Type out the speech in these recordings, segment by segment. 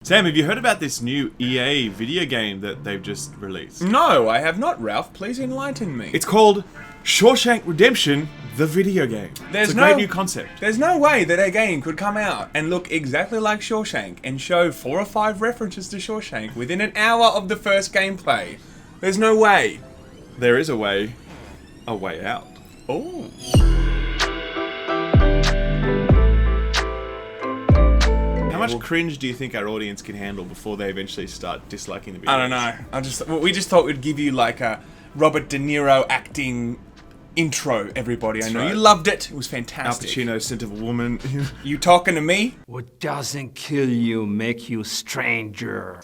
Sam, have you heard about this new EA video game that they've just released? No, I have not, Ralph. Please enlighten me. It's called Shawshank Redemption, the video game. It's a great new concept. There's no way that a game could come out and look exactly like Shawshank and show 4 or 5 references to Shawshank within an hour of the first gameplay. There's no way. There is a way out. Oh. How much cringe do you think our audience can handle before they eventually start disliking the video? I don't know. We just thought we'd give you like a Robert De Niro acting intro, everybody. I know you loved it. It was fantastic. Al Pacino, Scent of a Woman. You talking to me? What doesn't kill you make you stranger.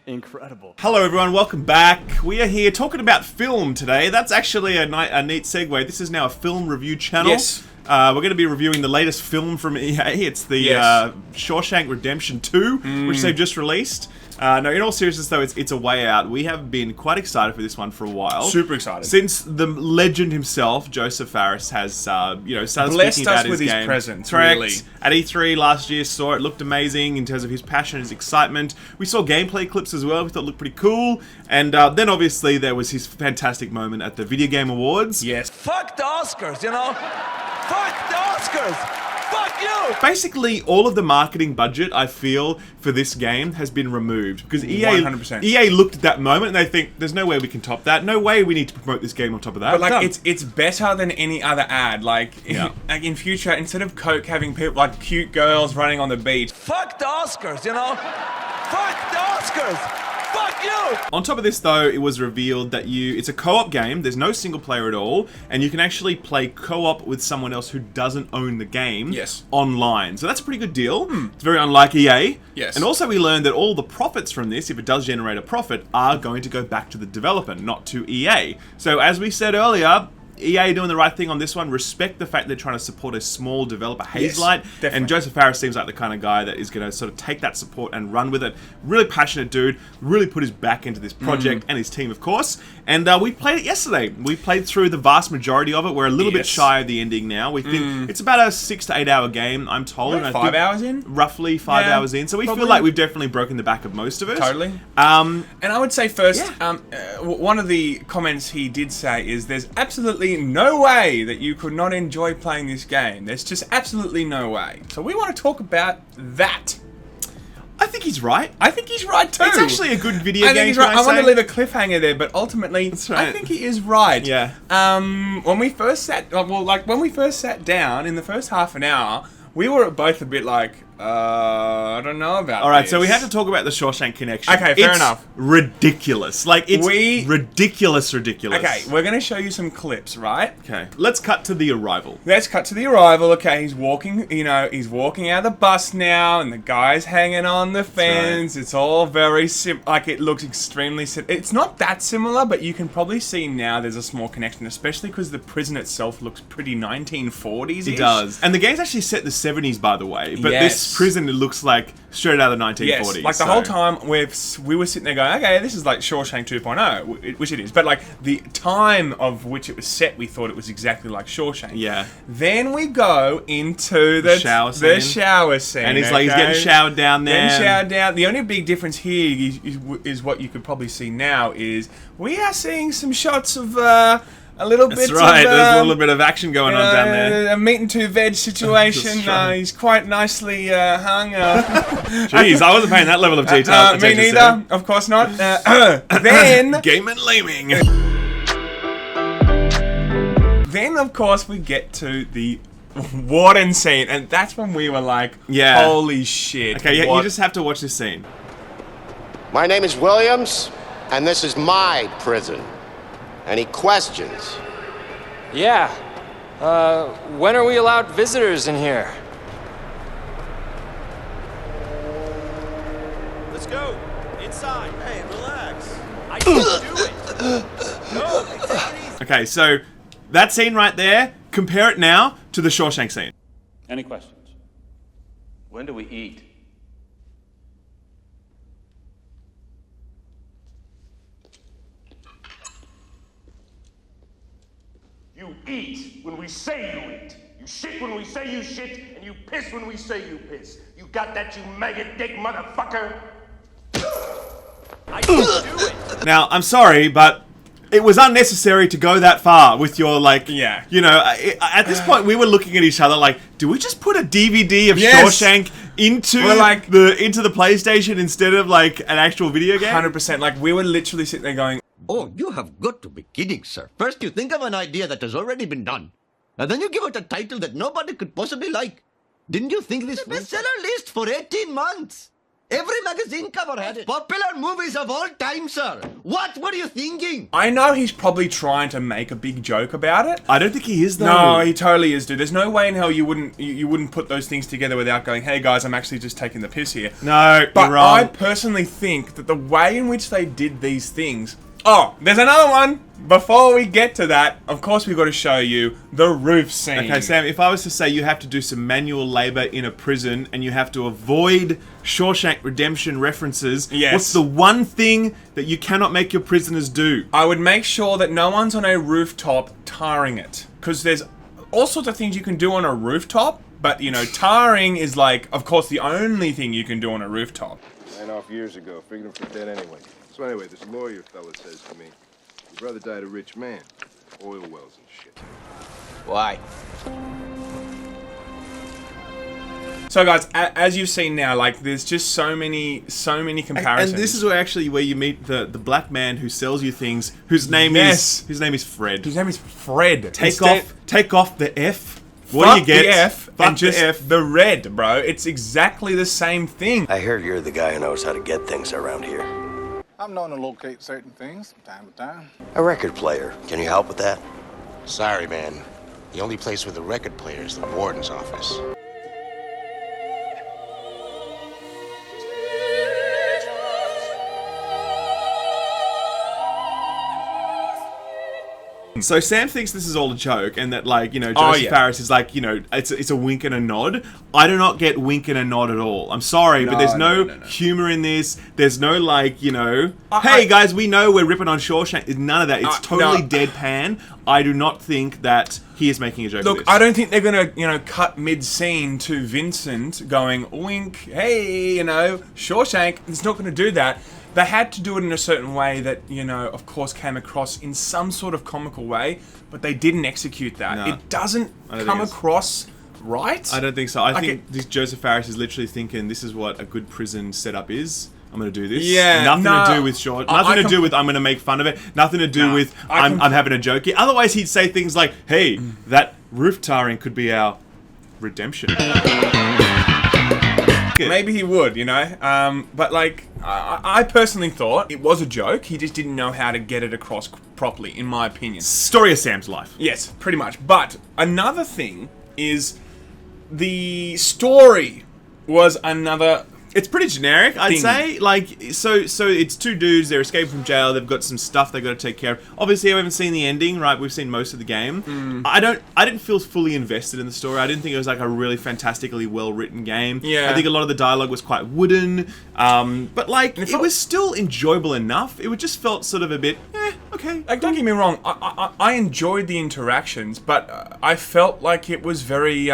Incredible. Hello everyone, welcome back. We are here talking about film today. That's actually a neat segue. This is now a film review channel. Yes. We're going to be reviewing the latest film from EA. It's the Shawshank Redemption 2, which they've just released. No, in all seriousness though, it's a way out. We have been quite excited for this one for a while. Super excited. Since the legend himself, Joseph Fares, has started blessed speaking about us with his his game. presence, Correct. really. At E3 last year, saw it, looked amazing in terms of his passion, his excitement. We saw gameplay clips as well, we thought it looked pretty cool. And then obviously there was his fantastic moment at the Video Game Awards. Yes. Fuck the Oscars, you know? Fuck the Oscars! Fuck you! Basically, all of the marketing budget, I feel, for this game has been removed. Because EA 100%. EA looked at that moment and they think, there's no way we can top that. No way we need to promote this game on top of that. But like, Done. it's better than any other ad. Like, like in future, instead of Coke having people like cute girls running on the beach. Fuck the Oscars, you know? Fuck the Oscars! Fuck you! On top of this though, it was revealed that it's a co-op game, there's no single player at all, and you can actually play co-op with someone else who doesn't own the game online. So that's a pretty good deal. It's very unlike EA. Yes. And also we learned that all the profits from this, if it does generate a profit, are going to go back to the developer, not to EA. So as we said earlier, EA doing the right thing on this one. Respect the fact they're trying to support a small developer, Hazelight. Definitely. And Joseph Fares seems like the kind of guy that is going to sort of take that support and run with it. Really passionate dude. Really put his back into this project and his team, of course. And we played it yesterday. We played through the vast majority of it. We're a little bit shy of the ending now. We think it's about a 6 to 8 hour game, I'm told. We're 5 hours in? Roughly 5 hours in. So we feel like we've definitely broken the back of most of it. Totally. And I would say first, one of the comments he did say is there's absolutely no way that you could not enjoy playing this game. There's just absolutely no way. So we want to talk about that. I think he's right. I think he's right too. It's actually a good video game. I think he's right. I want to leave a cliffhanger there, but ultimately, I think he is right. Yeah. When we first sat down in the first half an hour, we were both a bit like, I don't know about All right, this. so we have to talk about the Shawshank Connection. Okay, fair enough. Ridiculous. Like, it's ridiculous. Okay, we're going to show you some clips, right? Okay, let's cut to the arrival. Let's cut to the arrival. Okay, he's walking, he's walking out of the bus now, and the guy's hanging on the fence. Right. It's all very it looks extremely it's not that similar, but you can probably see now there's a small connection, especially because the prison itself looks pretty 1940s-ish. It does. And the game's actually set in the 70s, by the way, but this prison, it looks like straight out of the 1940s. Yes, like the whole time we were sitting there going, okay, this is like Shawshank 2.0, which it is. But like the time of which it was set, we thought it was exactly like Shawshank. Yeah. Then we go into the shower scene. And he's like, he's getting showered down there. Getting showered down. The only big difference here is what you could probably see now is we are seeing some shots of a little bit. That's right. There's a little bit of action going on down there. A meat and 2 veg situation. He's quite nicely hung. Jeez, I wasn't paying that level of detail. Me neither. Of course not. Then Game and Laymen. Then of course we get to the warden scene, and that's when we were like, holy shit. Okay, you just have to watch this scene. My name is Williams, and this is my prison. Any questions? Yeah. When are we allowed visitors in here? Let's go. Inside. Hey, relax. I can do it. No, take it easy. Okay, so that scene right there, compare it now to the Shawshank scene. Any questions? When do we eat? You eat when we say you eat. You shit when we say you shit, and you piss when we say you piss. You got that, you maggot dick motherfucker? I can do it. Now, I'm sorry, but it was unnecessary to go that far with your, like, Yeah. you know, at this point we were looking at each other like, do we just put a DVD of Yes. Shawshank into We're like- into the PlayStation instead of, like, an actual video game? 100%. Like, we were literally sitting there going, Oh, you have got to be kidding, sir. First, you think of an idea that has already been done, and then you give it a title that nobody could possibly like. Didn't you think this bestseller list for 18 months? Every magazine cover had it. Popular movies of all time, sir. What were you thinking? I know he's probably trying to make a big joke about it. I don't think he is, though. No, he totally is, dude. There's no way in hell you wouldn't put those things together without going, hey guys, I'm actually just taking the piss here. No, But you're wrong. I personally think that the way in which they did these things... Oh, there's another one! Before we get to that, of course we've got to show you the roof scene. Okay, Sam, if I was to say you have to do some manual labor in a prison and you have to avoid Shawshank Redemption references, Yes. what's the one thing that you cannot make your prisoners do? I would make sure that no one's on a rooftop tarring it. Because there's all sorts of things you can do on a rooftop, but, you know, tarring is like, of course, the only thing you can do on a rooftop. Ran off years ago. Figured him for dead anyway. So anyway, this lawyer fella says to me, your brother died a rich man. Oil wells and shit. Why? So, guys, as you've seen now, like, there's just so many comparisons. And this is where you meet the black man who sells you things, whose name Yes. is Fred. His name is Fred. Take Instead- off the F. What Fuck do you get? the F Fuck and just the F. the red, bro. It's exactly the same thing. I heard you're the guy who knows how to get things around here. I'm known to locate certain things from time to time. A record player. Can you help with that? Sorry, man. The only place with a record player is the warden's office. So Sam thinks this is all a joke, and that, like, you know, Joseph Faris is like, you know, it's a wink and a nod. I do not get wink and a nod at all. I'm sorry, but there's no humor in this. There's no, like, you know, hey guys, we know we're ripping on Shawshank. There's none of that. It's totally deadpan. I do not think that he is making a joke. Look, of this. I don't think they're gonna, you know, cut mid-scene to Vincent going, wink, hey, you know, Shawshank. It's not gonna do that. They had to do it in a certain way that, you know, of course came across in some sort of comical way, but they didn't execute that. No. It doesn't come across right. I don't think so. I think this Joseph Faris is literally thinking this is what a good prison setup is. I'm going to do this. Yeah, nothing to do with short. Nothing to do with I'm going to make fun of it. Nothing to do with I'm having a joke here. Otherwise, he'd say things like, "Hey, that roof tarring could be our redemption." Maybe he would, you know. But like, I personally thought it was a joke. He just didn't know how to get it across properly, in my opinion. Story of Sam's life. Yes, pretty much. But another thing is the story was another. It's pretty generic, I'd say. Like, so it's two dudes, they're escaping from jail, they've got some stuff they've got to take care of. Obviously, I haven't seen the ending, right? We've seen most of the game. I didn't feel fully invested in the story. I didn't think it was like a really fantastically well-written game. Yeah. I think a lot of the dialogue was quite wooden. But, like, it was still enjoyable enough. It just felt sort of a bit, okay. Like, don't get me wrong, I enjoyed the interactions, but I felt like it was very,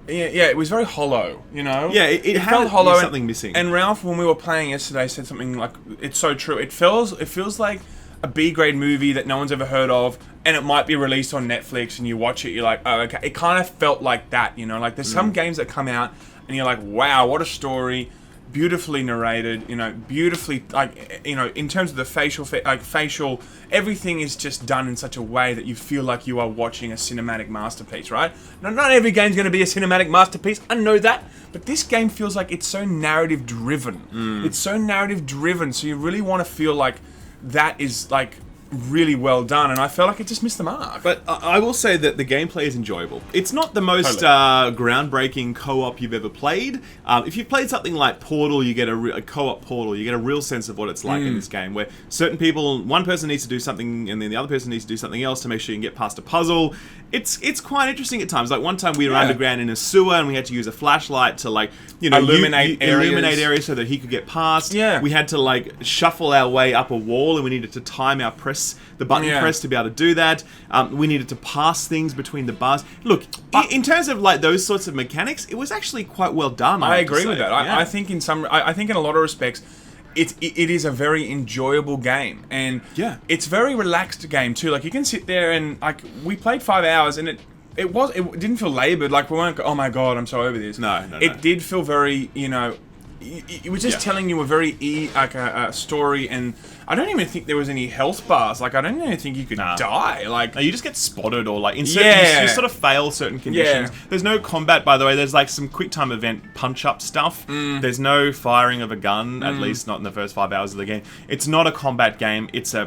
yeah, it was very hollow, you know? Yeah, it felt hollow. Something missing. And Ralph, when we were playing yesterday, said something like, it's so true. It feels like a B-grade movie that no one's ever heard of, and it might be released on Netflix, and you watch it, you're like, oh, okay. It kind of felt like that, you know? Like, there's some games that come out, and you're like, wow, what a story. Beautifully narrated, you know, beautifully, like, you know, in terms of the facial, everything is just done in such a way that you feel like you are watching a cinematic masterpiece, right? Now, not every game's going to be a cinematic masterpiece, I know that, but this game feels like it's so narrative driven. It's so narrative driven, so you really want to feel like that is, like, really well done, and I felt like it just missed the mark. But I will say that the gameplay is enjoyable. It's not the most groundbreaking co-op you've ever played. If you've played something like Portal, you get a co-op Portal, you get a real sense of what it's like in this game, where certain people, one person needs to do something, and then the other person needs to do something else to make sure you can get past a puzzle. It's quite interesting at times. Like, one time we were underground in a sewer, and we had to use a flashlight to, like, you know, illuminate areas so that he could get past. Yeah. We had to, like, shuffle our way up a wall, and we needed to time our the button press to be able to do that. We needed to pass things between the bars. Look, in terms of, like, those sorts of mechanics, it was actually quite well done. I agree with that. I think in a lot of respects, it is a very enjoyable game, and it's a very relaxed game too. Like you can sit there and like we played 5 hours, and it didn't feel laboured. Like we weren't, oh my god, I'm so over this. No. It did feel very, it was just telling you a very a story, and I don't even think there was any health bars. Like I don't even think you could die. Like no, you just get spotted, or like in certain, you sort of fail certain conditions. There's no combat, by the way. There's like some quick time event punch up stuff. There's no firing of a gun, at least not in the first 5 hours of the game. It's not a combat game. It's a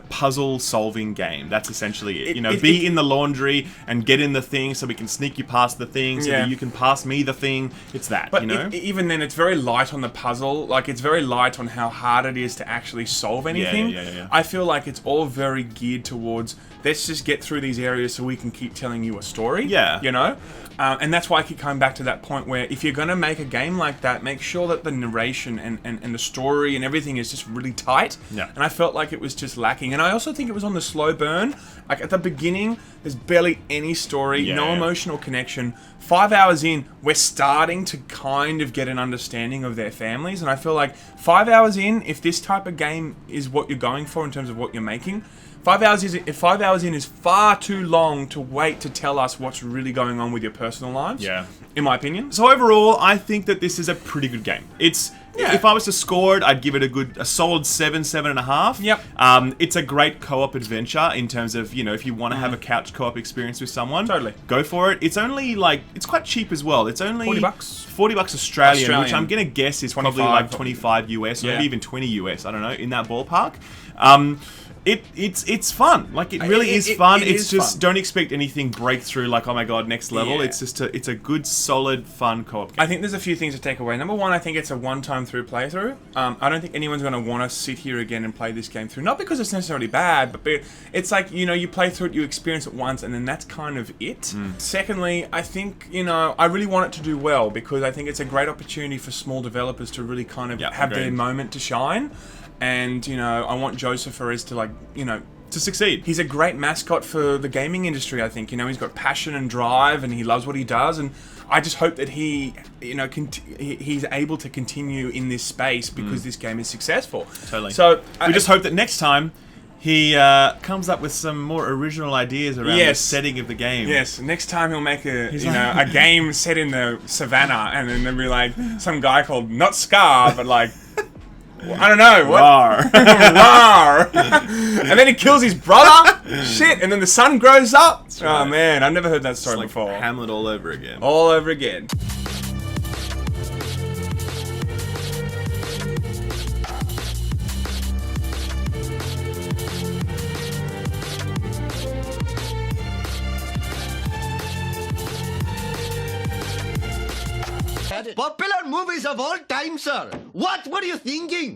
puzzle solving game. That's essentially it. Be in the laundry and get in the thing so we can sneak you past the thing so that you can pass me the thing. It's that. But even then, it's very light on the puzzle. Like it's very light on how hard it is to actually solve anything. Yeah. I feel like it's all very geared towards let's just get through these areas so we can keep telling you a story. And that's why I keep coming back to that point where if you're going to make a game like that, make sure that the narration and the story and everything is just really tight. And I felt like it was just lacking. And I also think it was on the slow burn. Like at the beginning, there's barely any story, no emotional connection. 5 hours in, we're starting to kind of get an understanding of their families. And I feel like 5 hours in, if this type of game is what you're going for in terms of what you're making, 5 hours in is far too long to wait to tell us what's really going on with your personal lives. In my opinion. So overall, I think that this is a pretty good game. If I was to score it, I'd give it a solid 7.5. It's a great co-op adventure in terms of, if you want to have a couch co-op experience with someone, go for it. It's only it's quite cheap as well. It's only $40. $40 Australian, which I'm going to guess is probably like 25 US, or maybe even 20 US. I don't know, in that ballpark. It's fun. Like it really is fun. It's just don't expect anything breakthrough like, oh my god, next level. It's just it's a good, solid, fun co-op game. I think there's a few things to take away. Number one, I think it's a one-time through playthrough. I don't think anyone's going to want to sit here again and play this game through. Not because it's necessarily bad, but it's like, you play through it, you experience it once, and then that's kind of it. Secondly, I think, I really want it to do well because I think it's a great opportunity for small developers to really kind of have their moment to shine. And, I want Joseph Perez to to succeed. He's a great mascot for the gaming industry, I think. He's got passion and drive and he loves what he does. And I just hope that he, he's able to continue in this space because this game is successcul. Totally. So we just hope that next time he comes up with some more original ideas around the setting of the game. Yes, next time he'll make a game set in the savannah, and then there'll be like some guy called not Scar, but like I don't know what. Rawr. Rawr. And then he kills his brother. Shit. And then the son grows up. Oh man, I've never heard that story before. Hamlet all over again. All over again. Popular movies of all time, sir. What were you thinking?